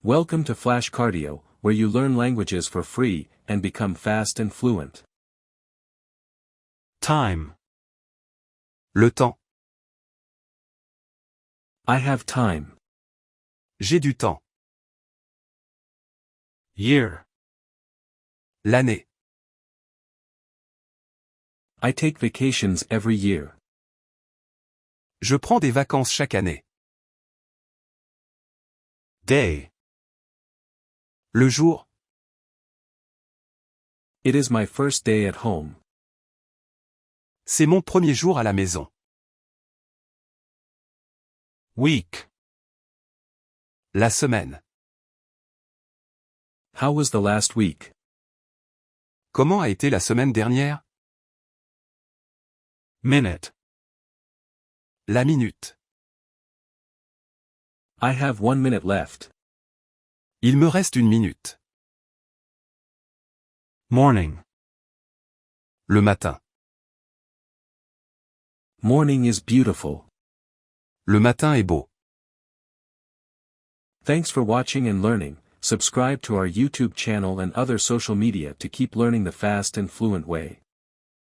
Welcome to Flash Cardio, where you learn languages for free and become fast and fluent. Time. Le temps. I have time. J'ai du temps. Year. L'année. I take vacations every year. Je prends des vacances chaque année. Day. Le jour. It is my first day at home. C'est mon premier jour à la maison. Week. La semaine. How was the last week? Comment a été la semaine dernière? Minute. La minute. I have 1 minute left. Il me reste 1 minute. Morning. Le matin. Morning is beautiful. Le matin est beau. Thanks for watching and learning. Subscribe to our YouTube channel and other social media to keep learning the fast and fluent way.